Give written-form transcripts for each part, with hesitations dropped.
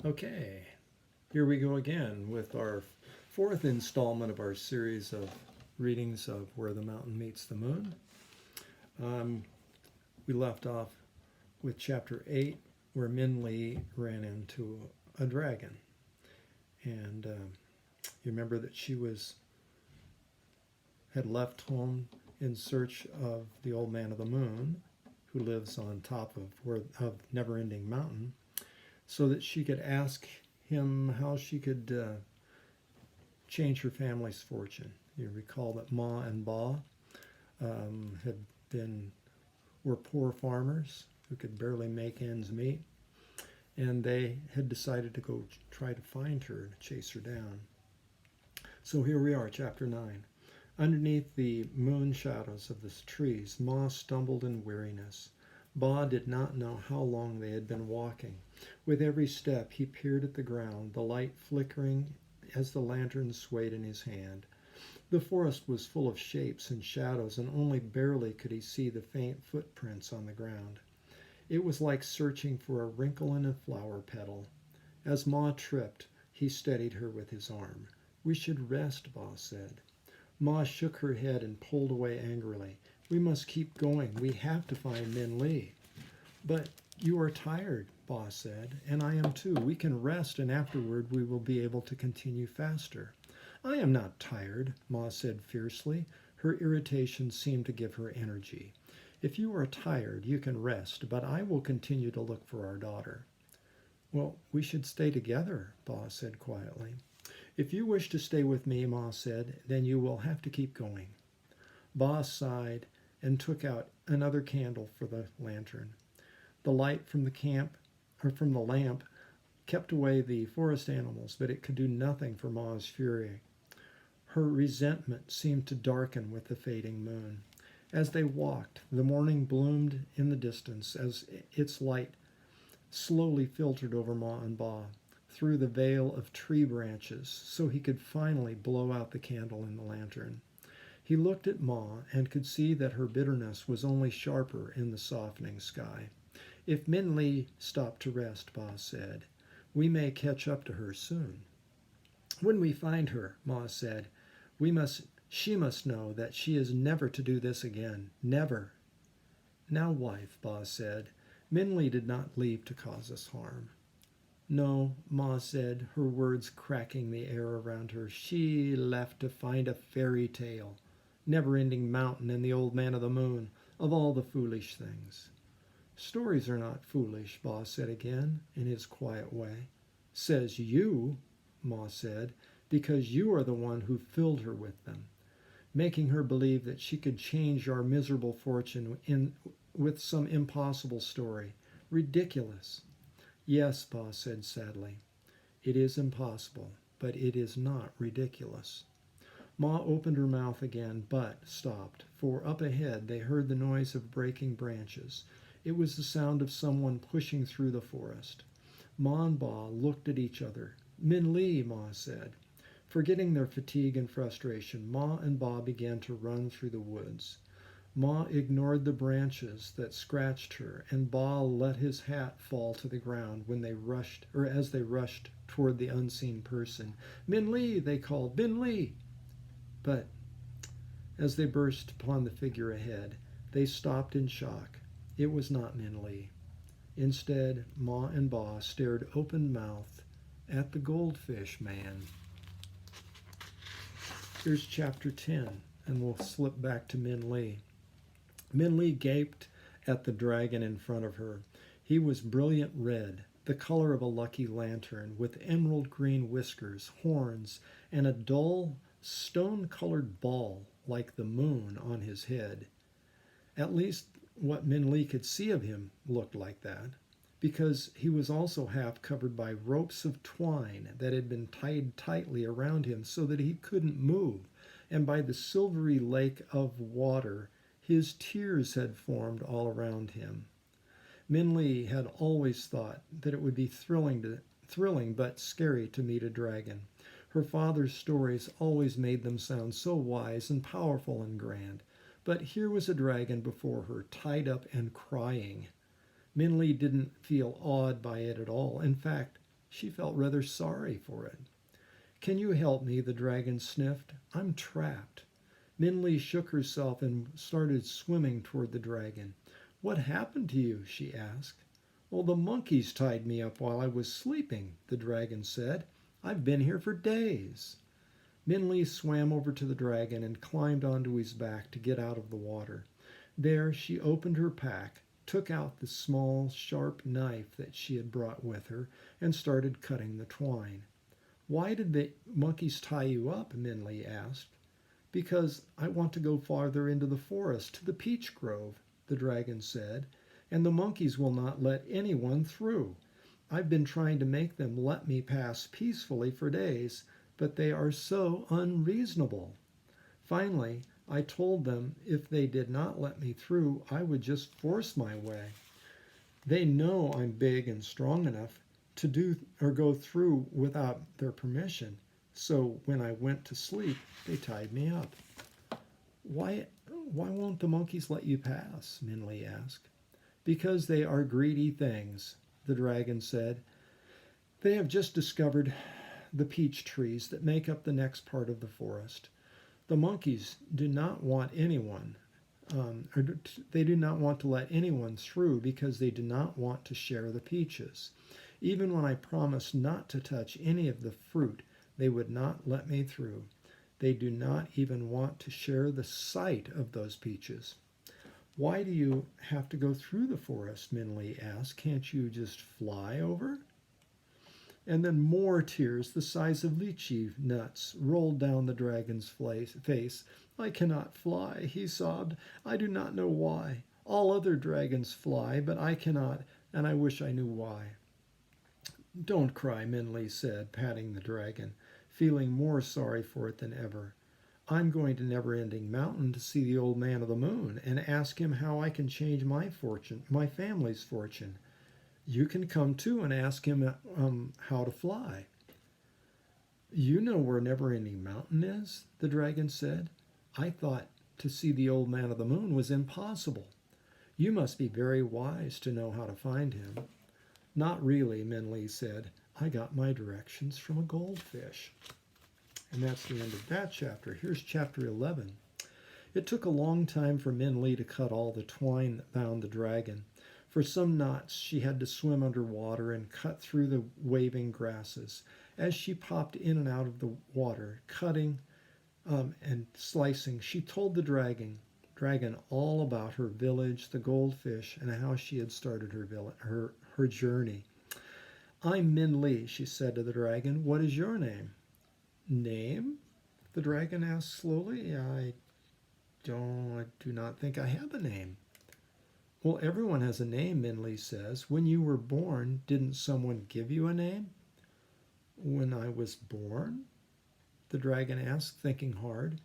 Okay, here we go again with our fourth installment of our series of readings of Where the Mountain Meets the Moon. Um, we left off with chapter 8, where Min Lee ran into a dragon. And you remember that she had left home in search of the Old Man of the Moon, who lives on top of Never-Ending Mountain, so that she could ask him how she could change her family's fortune. You recall that Ma and Ba had been were poor farmers who could barely make ends meet, and they had decided to go try to find her and chase her down. So here we are, chapter 9. Underneath the moon shadows of the trees, Ma stumbled in weariness. Ba did not know how long they had been walking. With every step he peered at the ground, the light flickering as the lantern swayed in his hand. The forest was full of shapes and shadows, and only barely could he see the faint footprints on the ground. It was like searching for a wrinkle in a flower petal. As Ma tripped, he steadied her with his arm. "We should rest," Ba said. Ma shook her head and pulled away angrily. "We must keep going. We have to find Min Lee." "But you are tired," Ba said, "and I am too. We can rest, and afterward we will be able to continue faster." "I am not tired," Ma said fiercely. Her irritation seemed to give her energy. "If you are tired, you can rest, but I will continue to look for our daughter." "Well, we should stay together," Ba said quietly. "If you wish to stay with me," Ma said, "then you will have to keep going." Ba sighed and took out another candle for the lantern. The light from the lamp kept away the forest animals, but it could do nothing for Ma's fury. Her resentment seemed to darken with the fading moon. As they walked, the morning bloomed in the distance as its light slowly filtered over Ma and Ba through the veil of tree branches, so he could finally blow out the candle in the lantern. He looked at Ma and could see that her bitterness was only sharper in the softening sky. "If Min Lee stopped to rest," Ba said, "we may catch up to her soon." "When we find her," Ma said, she must know that she is never to do this again. Never." "Now, wife," Ba said, "Min Lee did not leave to cause us harm." "No," Ma said, her words cracking the air around her. "She left to find a fairy tale. Never-Ending Mountain and the Old Man of the Moon, of all the foolish things." "Stories are not foolish," Ba said again, in his quiet way. "Says you," Ma said, "because you are the one who filled her with them, making her believe that she could change our miserable fortune with some impossible story. Ridiculous." "Yes," Ba said sadly, "it is impossible, but it is not ridiculous." Ma opened her mouth again, but stopped, for up ahead they heard the noise of breaking branches. It was the sound of someone pushing through the forest. Ma and Ba looked at each other. "Min Lee," Ma said. Forgetting their fatigue and frustration, Ma and Ba began to run through the woods. Ma ignored the branches that scratched her, and Ba let his hat fall to the ground as they rushed toward the unseen person. "Min Lee," they called, "Min Lee." But as they burst upon the figure ahead, they stopped in shock. It was not Min Lee. Instead, Ma and Ba stared open-mouthed at the goldfish man. Here's chapter 10, and we'll slip back to Min Lee. Min Lee gaped at the dragon in front of her. He was brilliant red, the color of a lucky lantern, with emerald green whiskers, horns, and a dull, stone-colored ball like the moon on his head. At least what Min Lee could see of him looked like that, because he was also half covered by ropes of twine that had been tied tightly around him so that he couldn't move, and by the silvery lake of water his tears had formed all around him. Min Lee had always thought that it would be thrilling but scary to meet a dragon. Her father's stories always made them sound so wise and powerful and grand. But here was a dragon before her, tied up and crying. Min Lee didn't feel awed by it at all. In fact, She felt rather sorry for it. "Can you help me?" the dragon sniffed. "I'm trapped." Min Li shook herself and started swimming toward the dragon. "What happened to you?" she asked. "Well, the monkeys tied me up while I was sleeping," the dragon said. "I've been here for days." Min Li swam over to the dragon and climbed onto his back to get out of the water. There she opened her pack, took out the small, sharp knife that she had brought with her, and started cutting the twine. "Why did the monkeys tie you up?" Min Li asked. "Because I want to go farther into the forest, to the peach grove," the dragon said, "and the monkeys will not let anyone through. I've been trying to make them let me pass peacefully for days, but they are so unreasonable. Finally, I told them if they did not let me through, I would just force my way. They know I'm big and strong enough to do or go through without their permission. So when I went to sleep, they tied me up." Why won't the monkeys let you pass?" Min Li asked. "Because they are greedy things," the dragon said. "They have just discovered the peach trees that make up the next part of the forest. The monkeys do not want anyone, they do not want to let anyone through because they do not want to share the peaches. Even when I promised not to touch any of the fruit, they would not let me through. They do not even want to share the sight of those peaches." "Why do you have to go through the forest?" Min Li asked. "Can't you just fly over?" And then more tears, the size of lychee nuts, rolled down the dragon's face. "I cannot fly," he sobbed. "I do not know why. All other dragons fly, but I cannot, and I wish I knew why." "Don't cry," Min Li said, patting the dragon, feeling more sorry for it than ever. "I'm going to Never-Ending Mountain to see the Old Man of the Moon and ask him how I can change my fortune, my family's fortune. You can come too and ask him how to fly." "You know where Never-Ending Mountain is?" the dragon said. "I thought to see the Old Man of the Moon was impossible. You must be very wise to know how to find him." "Not really," Min Li said. "I got my directions from a goldfish." And that's the end of that chapter. Here's chapter 11. It took a long time for Min Li to cut all the twine that bound the dragon. For some knots, she had to swim underwater and cut through the waving grasses. As she popped in and out of the water, cutting and slicing, she told the dragon all about her village, the goldfish, and how she had started her journey. "I'm Min Li," she said to the dragon. "What is your name?" "Name?" the dragon asked slowly. I do not think I have a name." "Well, everyone has a name," Min Li says. "When you were born, didn't someone give you a name?" "When I was born?" the dragon asked, thinking hard.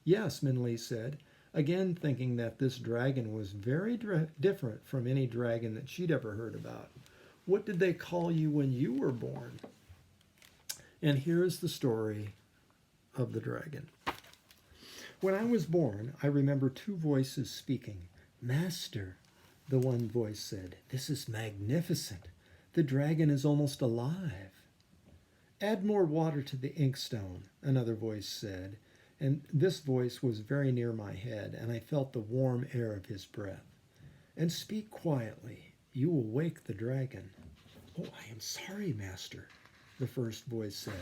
"Yes," Min Li said, again thinking that this dragon was very different from any dragon that she'd ever heard about. "What did they call you when you were born?" And here is the story of the dragon. "When I was born, I remember two voices speaking. 'Master,' the one voice said, 'this is magnificent. The dragon is almost alive.' 'Add more water to the inkstone,' another voice said, and this voice was very near my head, and I felt the warm air of his breath. 'And speak quietly. You will wake the dragon.' 'Oh, I am sorry, master,' the first voice said,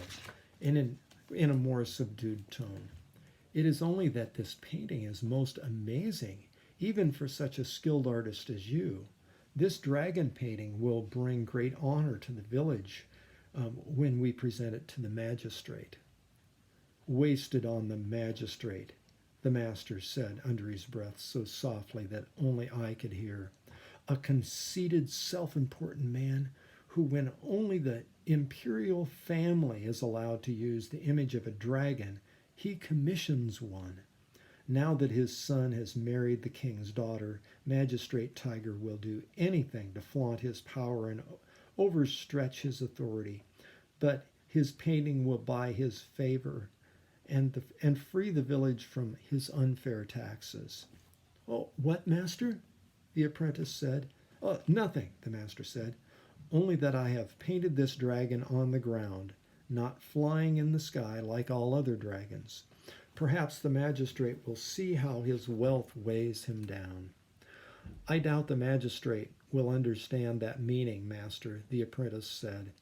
in a more subdued tone. 'It is only that this painting is most amazing, even for such a skilled artist as you. This dragon painting will bring great honor to the village when we present it to the magistrate.' 'Wasted on the magistrate,' the master said under his breath so softly that only I could hear. 'A conceited, self-important man who, when only the imperial family is allowed to use the image of a dragon, he commissions one. Now that his son has married the king's daughter, Magistrate Tiger will do anything to flaunt his power and overstretch his authority. But his painting will buy his favor and free the village from his unfair taxes.' 'Oh, what, master?' the apprentice said. 'Oh, nothing,' the master said. only that I have painted this dragon on the ground, not flying in the sky like all other dragons. Perhaps the magistrate will see how his wealth weighs him down. I doubt the magistrate will understand that meaning, master, the apprentice said.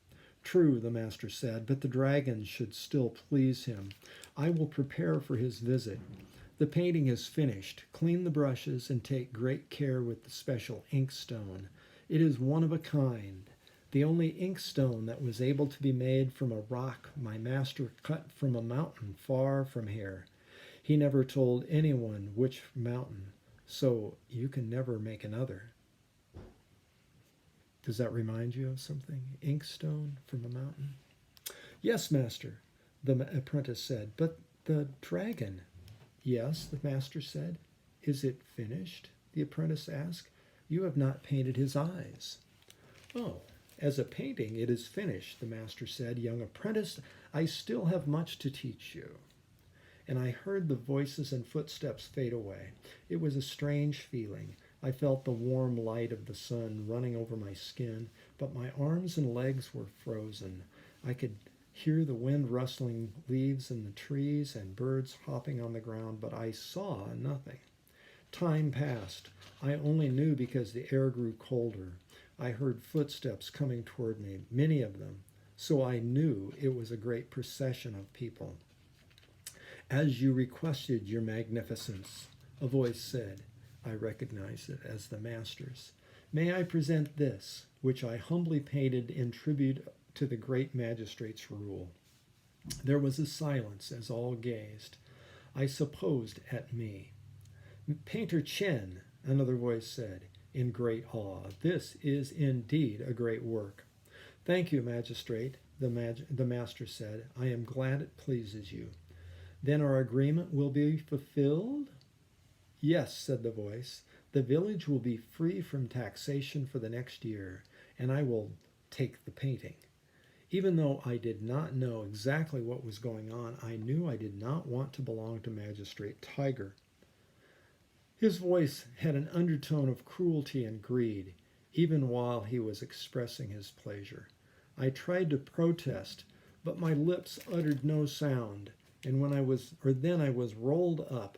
True, the master said, but the dragon should still please him. I will prepare for his visit. The painting is finished. Clean the brushes and take great care with the special inkstone. It is one of a kind, the only inkstone that was able to be made from a rock my master cut from a mountain far from here. He never told anyone which mountain, so you can never make another. Does that remind you of something? Inkstone from a mountain? Yes, master, the apprentice said, but the dragon. Yes, the master said. Is it finished? The apprentice asked. You have not painted his eyes. Oh, as a painting it is finished, the master said. Young apprentice, I still have much to teach you. And I heard the voices and footsteps fade away. It was a strange feeling. I felt the warm light of the sun running over my skin, but my arms and legs were frozen. I could hear the wind rustling leaves in the trees and birds hopping on the ground, but I saw nothing. Time passed. I only knew because the air grew colder. I heard footsteps coming toward me, many of them, so I knew it was a great procession of people. As you requested, your magnificence, a voice said. I recognized it as the master's. May I present this, which I humbly painted in tribute to the great magistrate's rule. There was a silence as all gazed, I supposed at me. Painter Chen, another voice said, in great awe, this is indeed a great work. Thank you, magistrate, the master said. I am glad it pleases you. Then our agreement will be fulfilled? Yes, said the voice. The village will be free from taxation for the next year, and I will take the painting. Even though I did not know exactly what was going on, I knew I did not want to belong to Magistrate Tiger. His voice had an undertone of cruelty and greed, even while he was expressing his pleasure. I tried to protest, but my lips uttered no sound, and then I was rolled up,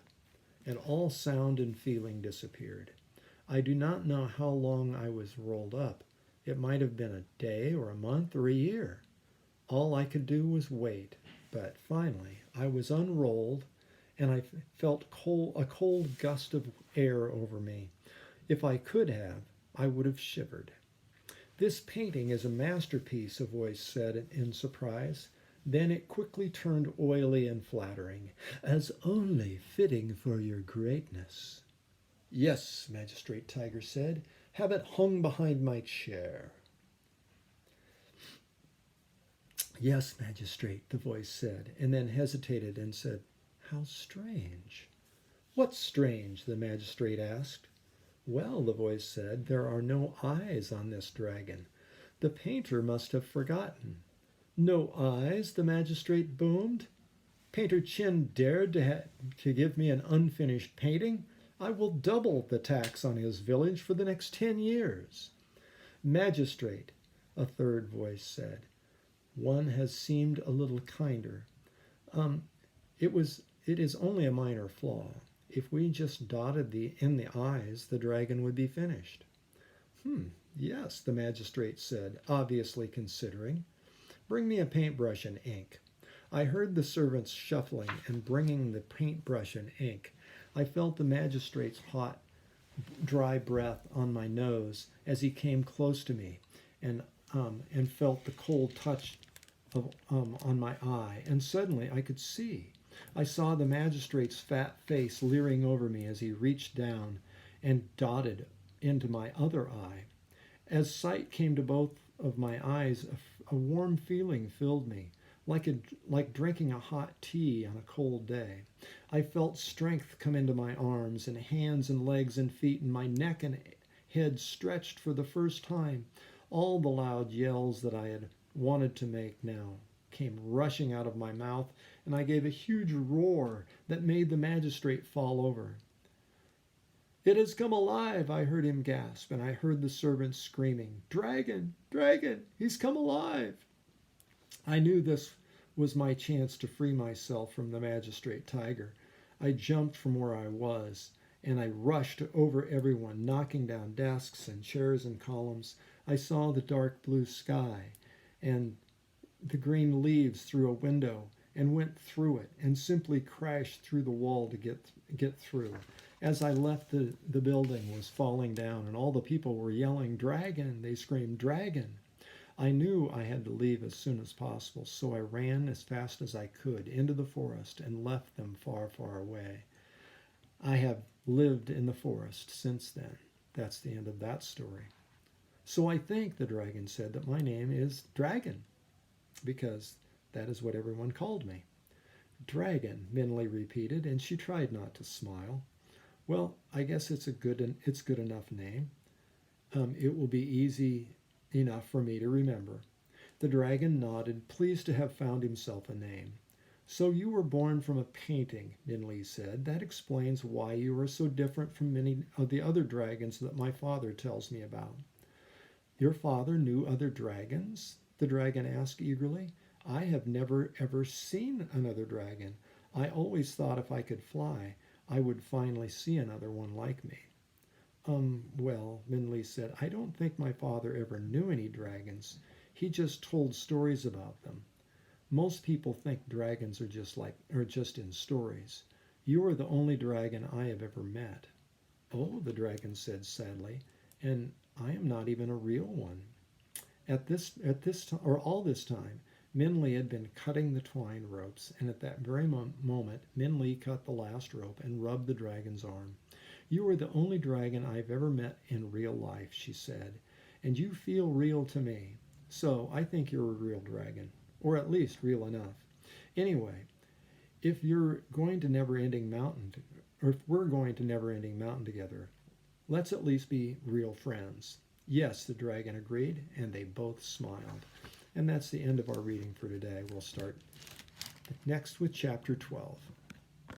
and all sound and feeling disappeared. I do not know how long I was rolled up. It might have been a day or a month or a year. All I could do was wait, but finally I was unrolled, and I felt a cold gust of air over me. If I could have, I would have shivered. This painting is a masterpiece, a voice said in surprise. Then it quickly turned oily and flattering, as only fitting for your greatness. Yes, Magistrate Tiger said, have it hung behind my chair. Yes, Magistrate, the voice said, and then hesitated and said, how strange. What's strange? The magistrate asked. Well, the voice said, there are no eyes on this dragon. The painter must have forgotten. No eyes, the magistrate boomed. Painter Chen dared to give me an unfinished painting. I will double the tax on his village for the next 10 years. Magistrate, a third voice said. One has seemed a little kinder. It is only a minor flaw. If we just dotted in the eyes, the dragon would be finished. Yes, the magistrate said, obviously considering. Bring me a paintbrush and ink. I heard the servants shuffling and bringing the paintbrush and ink. I felt the magistrate's hot, dry breath on my nose as he came close to me, and felt the cold touch on my eye. And suddenly I could see. I saw the magistrate's fat face leering over me as he reached down and dotted into my other eye. As sight came to both of my eyes, a warm feeling filled me, like drinking a hot tea on a cold day. I felt strength come into my arms and hands and legs and feet, and my neck and head stretched for the first time. All the loud yells that I had wanted to make now came rushing out of my mouth, and I gave a huge roar that made the magistrate fall over. "It has come alive," I heard him gasp, and I heard the servants screaming, "Dragon! Dragon! He's come alive!" I knew this was my chance to free myself from the magistrate tiger. I jumped from where I was, and I rushed over everyone, knocking down desks and chairs and columns. I saw the dark blue sky and the green leaves through a window and went through it and simply crashed through the wall to get through. As I left, the building was falling down, and all the people were yelling, "Dragon!" They screamed, "Dragon!" I knew I had to leave as soon as possible, so I ran as fast as I could into the forest and left them far, far away. I have lived in the forest since then. That's the end of that story. So I think, the dragon said, that my name is Dragon, because that is what everyone called me. Dragon, Minley repeated, and she tried not to smile. Well, I guess it's good enough name. It will be easy enough for me to remember. The dragon nodded, pleased to have found himself a name. "So you were born from a painting," Minley said. "That explains why you are so different from many of the other dragons that my father tells me about." "Your father knew other dragons?" the dragon asked eagerly. "I have never ever seen another dragon. I always thought if I could fly, I would finally see another one like me." Well, Minley said, "I don't think my father ever knew any dragons. He just told stories about them. Most people think dragons are just in stories. You are the only dragon I have ever met." "Oh," the dragon said sadly, "and I am not even a real one." All this time, Minley had been cutting the twine ropes, and at that very moment, Minley cut the last rope and rubbed the dragon's arm. "You are the only dragon I've ever met in real life," she said, "and you feel real to me. So I think you're a real dragon, or at least real enough. Anyway, if you're going to Never-Ending Mountain, or if we're going to Never-Ending Mountain together, let's at least be real friends." "Yes," the dragon agreed, and they both smiled. And that's the end of our reading for today. We'll start next with chapter 12.